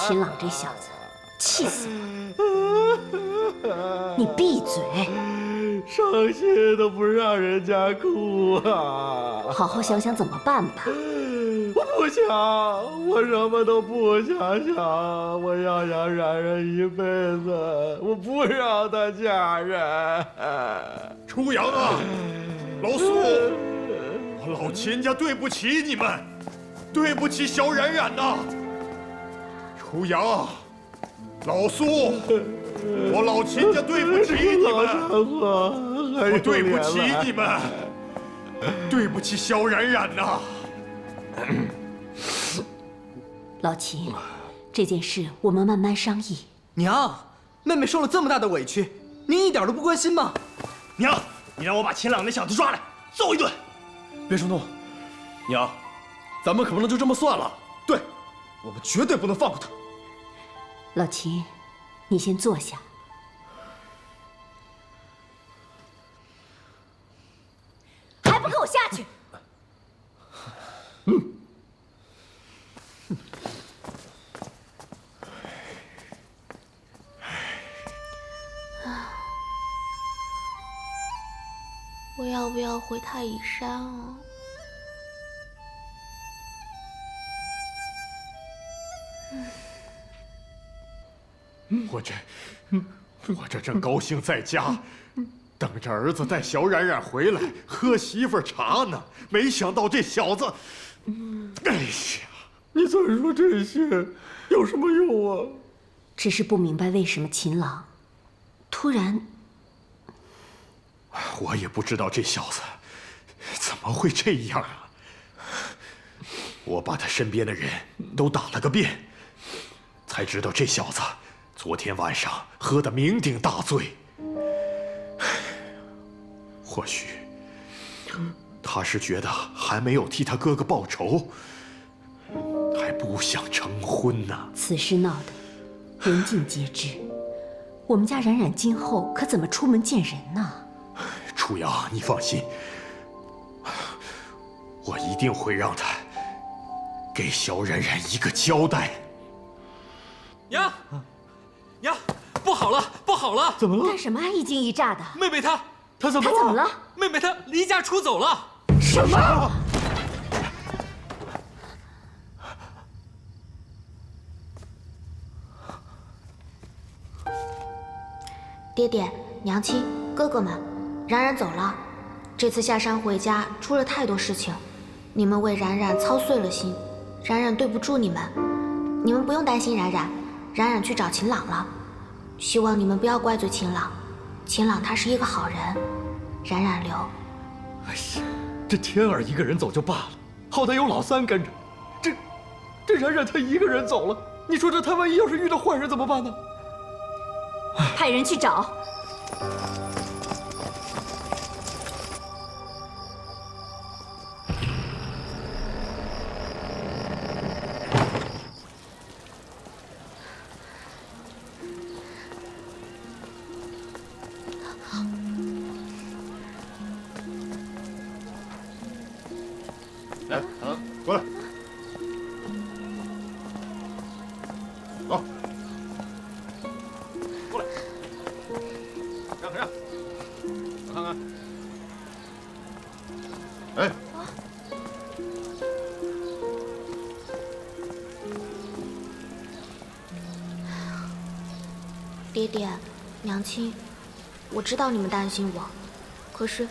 秦朗这小子，气死我！你闭嘴！伤心都不让人家哭啊！好好想想怎么办吧。我不想，我什么都不想想，我要让冉冉一辈子，我不让她嫁人。初阳啊，老苏，我老秦家对不起你们，对不起小冉冉呐。初阳，老苏，我老秦家对不起你们，我对不起你们，对不起小冉冉呐。老秦，这件事我们慢慢商议。娘，妹妹受了这么大的委屈，您一点都不关心吗？娘，你让我把秦朗那小子抓来揍一顿。别冲动，娘，咱们可不能就这么算了。对，我们绝对不能放过他。老秦，你先坐下。还不给我下去！我要不要回太乙山啊？我这正高兴在家，等着儿子带小冉冉回来喝媳妇茶呢，没想到这小子，哎呀！你再说这些有什么用啊？只是不明白为什么秦朗突然……我也不知道这小子怎么会这样啊！我把他身边的人都打了个遍，才知道这小子昨天晚上喝得酩酊大醉。或许他是觉得还没有替他哥哥报仇，还不想成婚呢。此事闹得人尽皆知，我们家冉冉今后可怎么出门见人呢？初阳，你放心，我一定会让他给小冉冉一个交代。娘，娘，不好了，不好了！怎么了？干什么一惊一乍的？妹妹她怎么了？妹妹她离家出走了。什么？爹爹、娘亲、哥哥们，冉冉走了。这次下山回家出了太多事情，你们为冉冉操碎了心，冉冉对不住你们。你们不用担心冉冉，冉冉去找秦朗了。希望你们不要怪罪秦朗，秦朗他是一个好人，冉冉留。哎呀，这天儿一个人走就罢了，好歹有老三跟着，这冉冉她一个人走了，你说这她万一要是遇到坏人怎么办呢？派人去找。来，过来，走，过来，让，我看看，哎，爹爹、娘亲，我知道你们担心我，可是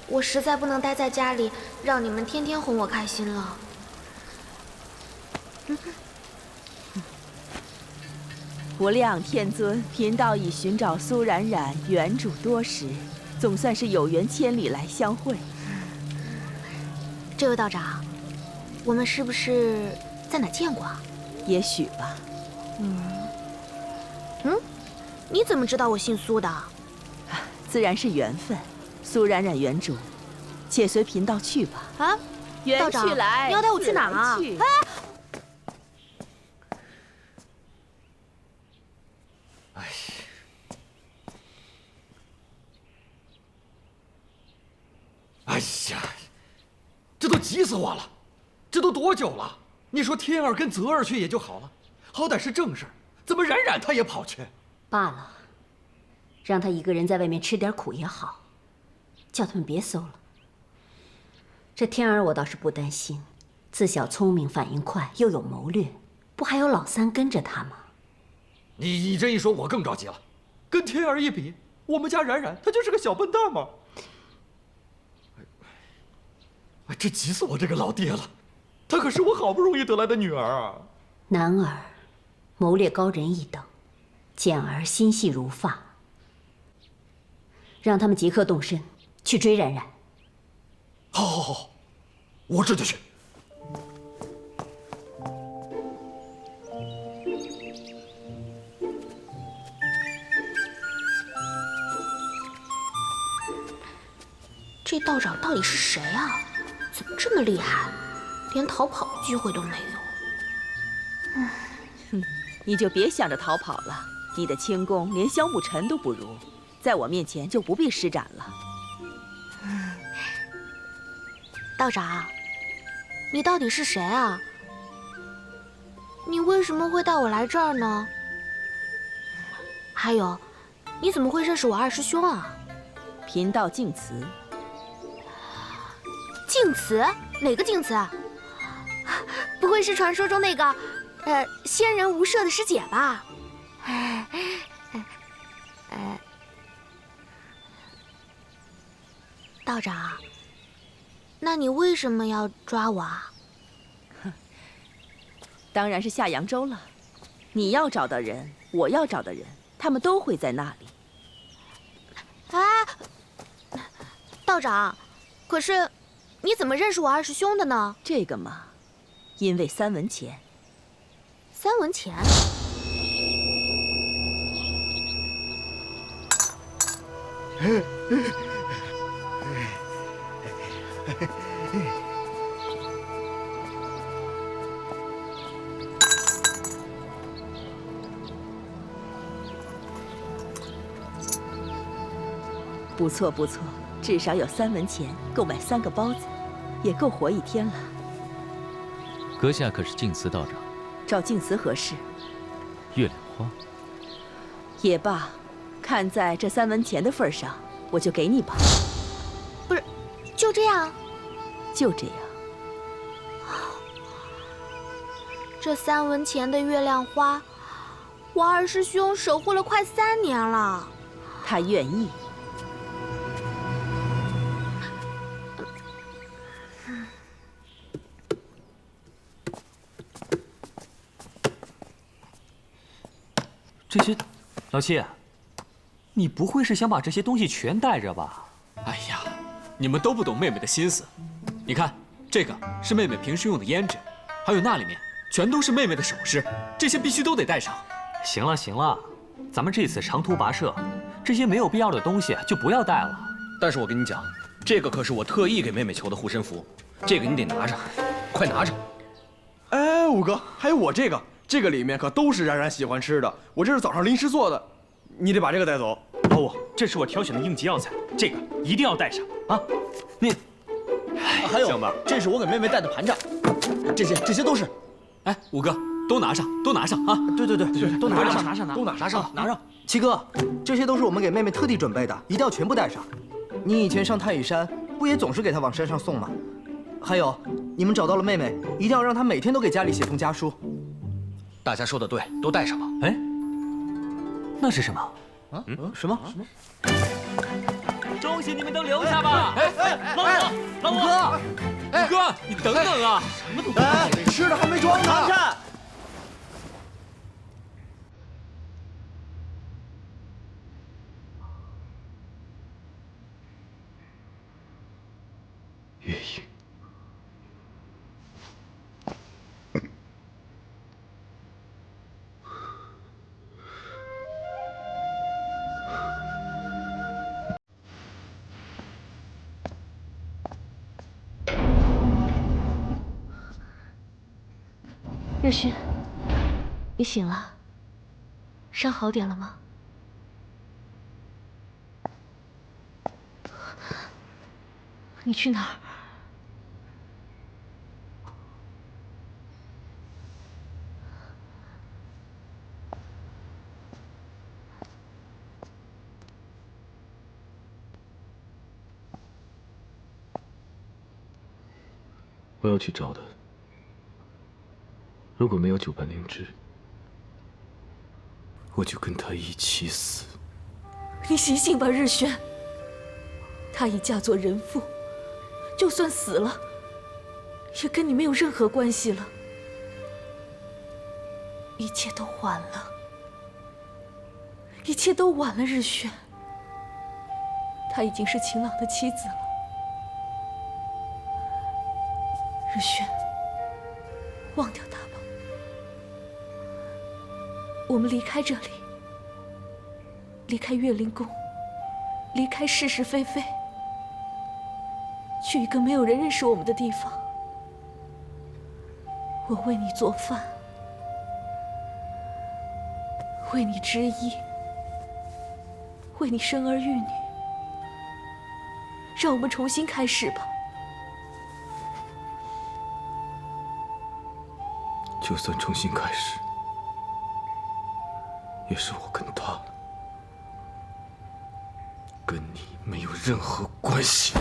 我实在不能待在家里，让你们天天哄我开心了。无量天尊贫道已寻找苏冉冉原主多时，总算是有缘千里来相会。这位道长，我们是不是在哪见过啊？也许吧。你怎么知道我姓苏的？自然是缘分。苏冉冉原主，且随贫道去吧。啊，缘道长去来，你要带我去哪儿啊？哎呀，这都急死我了！这都多久了？你说天儿跟泽儿去也就好了，好歹是正事，怎么冉冉他也跑去？罢了，让他一个人在外面吃点苦也好，叫他们别搜了。这天儿我倒是不担心，自小聪明，反应快，又有谋略，不还有老三跟着他吗？你这一说，我更着急了。跟天儿一比，我们家冉冉她就是个小笨蛋嘛。哎，这急死我这个老爹了！她可是我好不容易得来的女儿啊。男儿谋略高人一等，简儿心细如发。让他们即刻动身去追冉冉。好，好，好，我这就去。这道长到底是谁啊？怎么这么厉害，连逃跑的机会都没有？你就别想着逃跑了，你的轻功连萧慕尘都不如，在我面前就不必施展了。道长，你到底是谁啊？你为什么会带我来这儿呢？还有，你怎么会认识我二师兄啊？贫道净慈。净慈？哪个净慈？不会是传说中那个，仙人无赦的师姐吧？道长，那你为什么要抓我啊？当然是下扬州了。你要找的人，我要找的人，他们都会在那里。哎，道长，可是你怎么认识我二师兄的呢？这个嘛，因为3文钱。3文钱？不错不错，至少有3文钱，够买3个包子，也够活1天了。阁下可是净慈道长？找净慈何事？月亮花。也罢，看在这3文钱的份上，我就给你吧。不是，就这样？就这样。这3文钱的月亮花，我二师兄守护了快3年了。他愿意。这些，老七，你不会是想把这些东西全带着吧？哎呀，你们都不懂妹妹的心思。你看，这个是妹妹平时用的胭脂，还有那里面全都是妹妹的首饰，这些必须都得带上。行了行了，咱们这次长途跋涉，这些没有必要的东西就不要带了。但是我跟你讲，这个可是我特意给妹妹求的护身符，这个你得拿着，快拿着。哎，五哥，还有我这个。这个里面可都是冉冉喜欢吃的，我这是早上临时做的，你得把这个带走。哦，这是我挑选的应急药材，这个一定要带上啊！你，还有，这是我给妹妹带的盘缠，这些都是。哎，五哥，都拿上，都拿上啊！对，都拿上，都拿上，拿上。七哥，这些都是我们给妹妹特地准备的，一定要全部带上。你以前上太乙山，不也总是给她往山上送吗？还有，你们找到了妹妹，一定要让她每天都给家里写封家书。大家说的对，都带上吧。哎，那是什么？啊？什么？东西你们都留下吧。老五，五哥，你等等啊！什么都不带，吃的还没装呢。月影。热勋，你醒了，伤好点了吗？你去哪儿？我要去找他。如果没有九半灵芝，我就跟他一起死。你醒醒吧，日轩。她已嫁作人妇，就算死了，也跟你没有任何关系了。一切都晚了，一切都晚了，日轩。她已经是秦朗的妻子了。日轩，忘掉她吧。我们离开这里，离开月灵宫，离开是是非非，去一个没有人认识我们的地方。我为你做饭，为你织衣，为你生儿育女。让我们重新开始吧。就算重新开始，也是我跟他，跟你没有任何关系。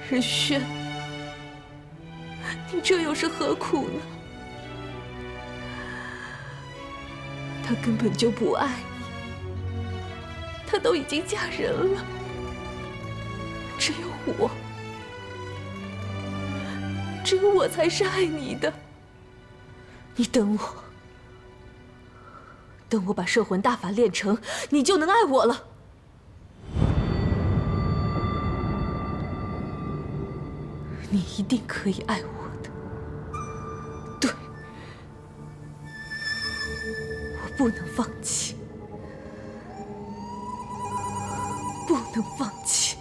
日轩，你这又是何苦呢？他根本就不爱你，他都已经嫁人了，只有我才是爱你的。你等我，等我把摄魂大法练成，你就能爱我了。你一定可以爱我的。对，我不能放弃，不能放弃，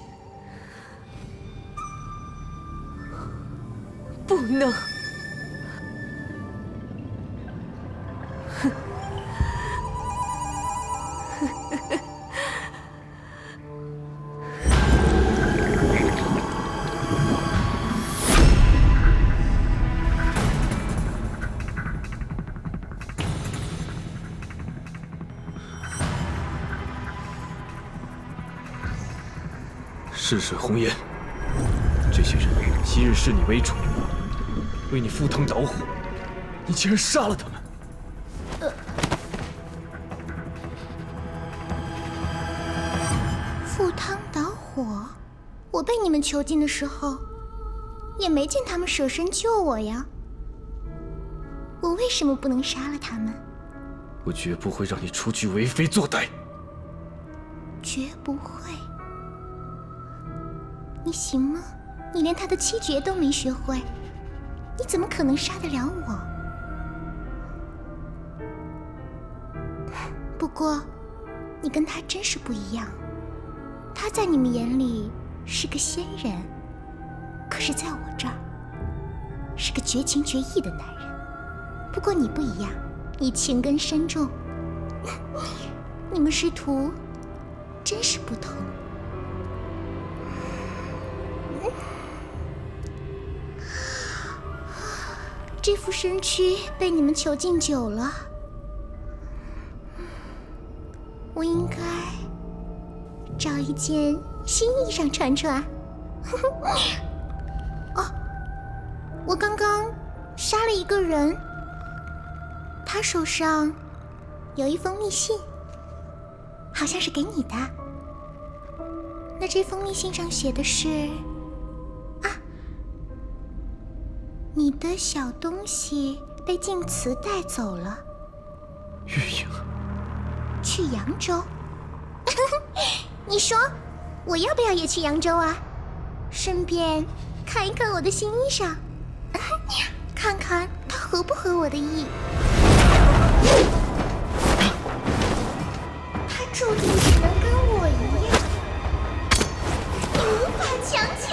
不能。逝水红颜，这些人昔日视你为主，为你赴汤蹈火，你竟然杀了他们！赴汤蹈火？我被你们囚禁的时候，也没见他们舍身救我呀。我为什么不能杀了他们？我绝不会让你出去为非作歹。绝不会。你行吗？你连他的七绝都没学会，你怎么可能杀得了我？不过，你跟他真是不一样。他在你们眼里是个仙人，可是在我这儿是个绝情绝义的男人。不过你不一样，你情根深重。你们师徒真是不同。这副身躯被你们囚禁久了，我应该找一件新衣裳穿穿。哦，我刚刚杀了一个人，他手上有一封密信，好像是给你的。那这封密信上写的是你的小东西被晋祠带走了，月影，去扬州。你说我要不要也去扬州啊？顺便看一看我的新衣裳，看看它合不合我的意。他注定只能跟我一样，你无法强求。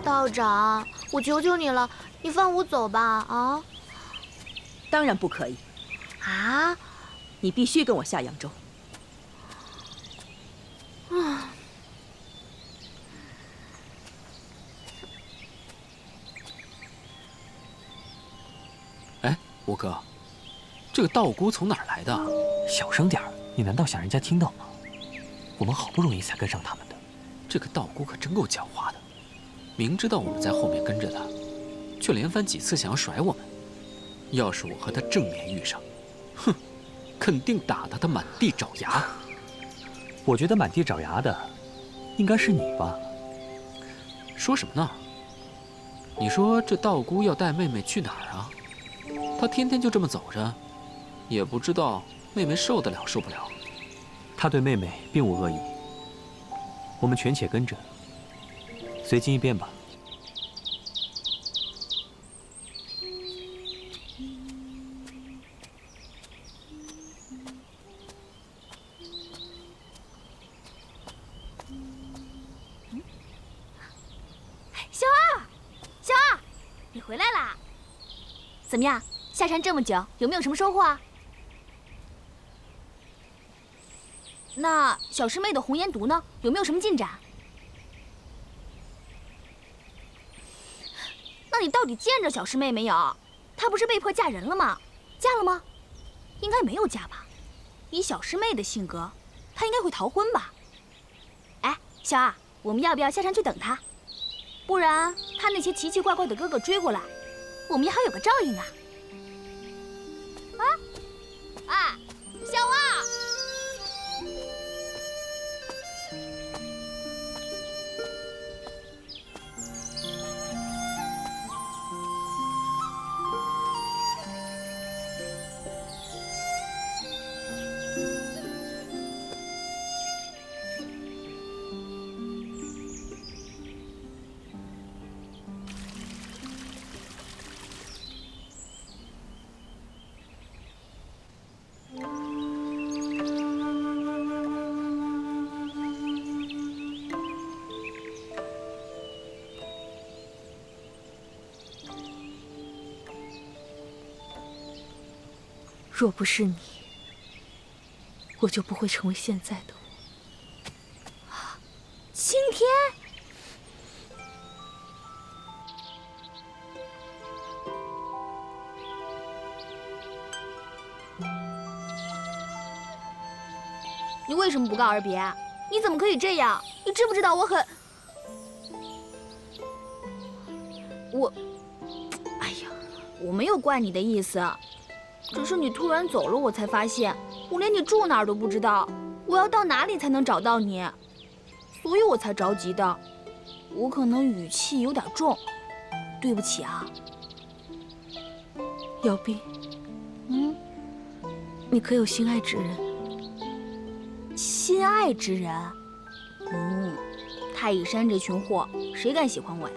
道长，我求求你了，你放我走吧！啊！当然不可以。啊！你必须跟我下扬州。吴哥，这个道姑从哪儿来的？小声点儿，你难道想人家听到吗？我们好不容易才跟上他们的。这个道姑可真够狡猾的，明知道我们在后面跟着她，却连番几次想要甩我们。要是我和她正面遇上，哼，肯定打得她满地找牙。我觉得满地找牙的，应该是你吧？说什么呢？你说这道姑要带妹妹去哪儿啊？她天天就这么走着，也不知道妹妹受得了受不了。她对妹妹并无恶意，我们权且跟着，随机应变吧。回来啦！怎么样？下山这么久，有没有什么收获啊？那小师妹的红颜毒呢？有没有什么进展？那你到底见着小师妹没有？她不是被迫嫁人了吗？嫁了吗？应该没有嫁吧？以小师妹的性格，她应该会逃婚吧？哎，小二，我们要不要下山去等她？不然他那些奇奇怪怪的哥哥追过来，我们也好有个照应啊！哎，小二，若不是你，我就不会成为现在的我。青天，你为什么不告而别？你怎么可以这样？你知不知道我很……哎呀，我没有怪你的意思。只是你突然走了，我才发现我连你住哪儿都不知道，我要到哪里才能找到你？所以我才着急的。我可能语气有点重，对不起啊。姚斌，你可有心爱之人？心爱之人？太乙山这群货，谁敢喜欢我呀？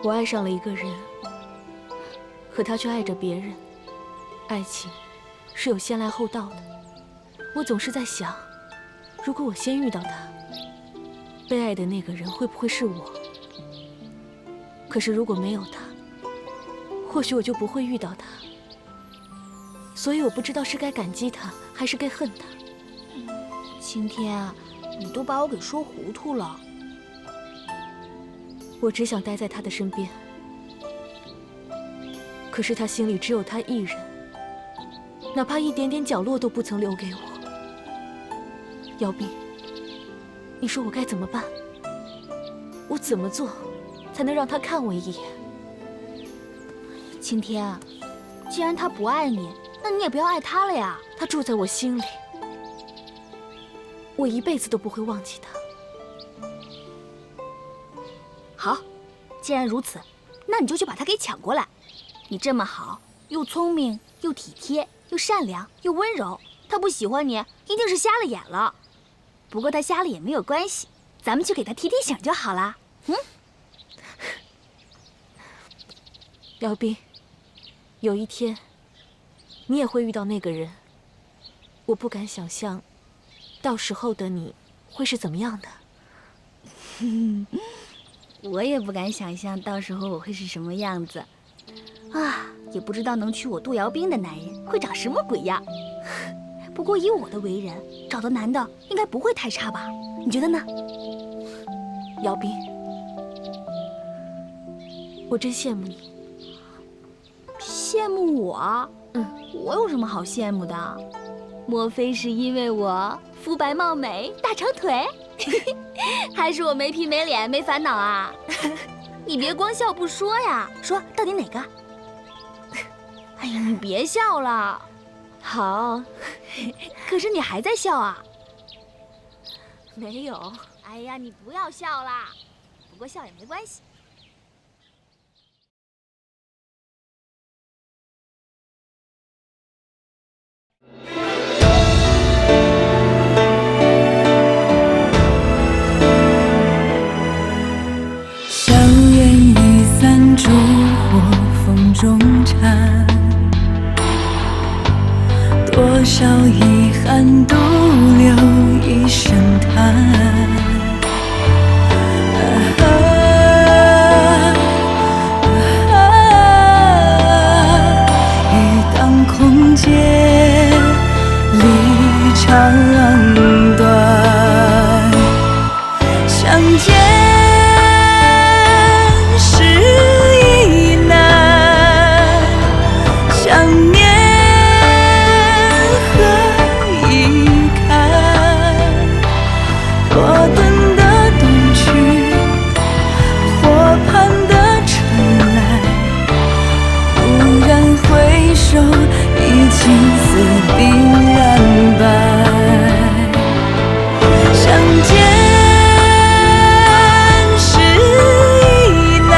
我爱上了一个人，可他却爱着别人。爱情是有先来后到的。我总是在想，如果我先遇到他，被爱的那个人会不会是我？可是如果没有他，或许我就不会遇到他。所以我不知道是该感激他，还是该恨他。青天，你都把我给说糊涂了。我只想待在他的身边，可是他心里只有他一人，哪怕一点点角落都不曾留给我。姚斌，你说我该怎么办？我怎么做才能让他看我一眼？青天，既然他不爱你，那你也不要爱他了呀。他住在我心里，我一辈子都不会忘记他。好，既然如此，那你就去把他给抢过来。你这么好，又聪明，又体贴，又善良，又温柔，他不喜欢你，一定是瞎了眼了。不过他瞎了也没有关系，咱们去给他提提醒就好啦。姚斌，有一天，你也会遇到那个人。我不敢想象，到时候的你会是怎么样的。我也不敢想象到时候我会是什么样子，啊，也不知道能娶我杜瑶冰的男人会长什么鬼样。不过以我的为人，找的男的应该不会太差吧？你觉得呢？姚冰，我我真羡慕你。羡慕我？我有什么好羡慕的？莫非是因为我肤白貌美、大长腿？还是我没皮没脸没烦恼啊？你别光笑不说呀，说到底哪个？哎呀，你别笑了。好，可是你还在笑啊？没有。哎呀，你不要笑啦，不过笑也没关系。硝烟已散，烛火风中缠，多少遗憾独留一声叹。一当空劫，离长短，相见是一难，想念何以堪？多顿的东去，或盼的春来，蓦然回首，已青丝鬓染白。相见是一难，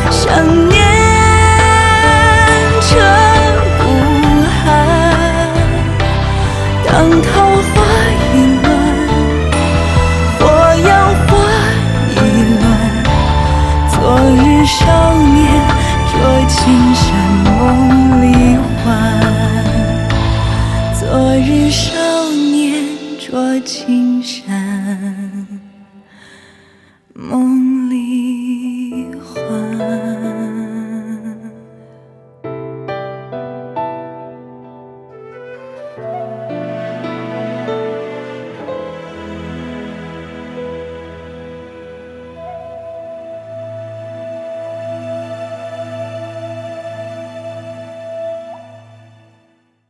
想念彻骨寒。当桃花已乱，或杨花已乱，昨日少年着青山梦里还，昨日少年着青山梦。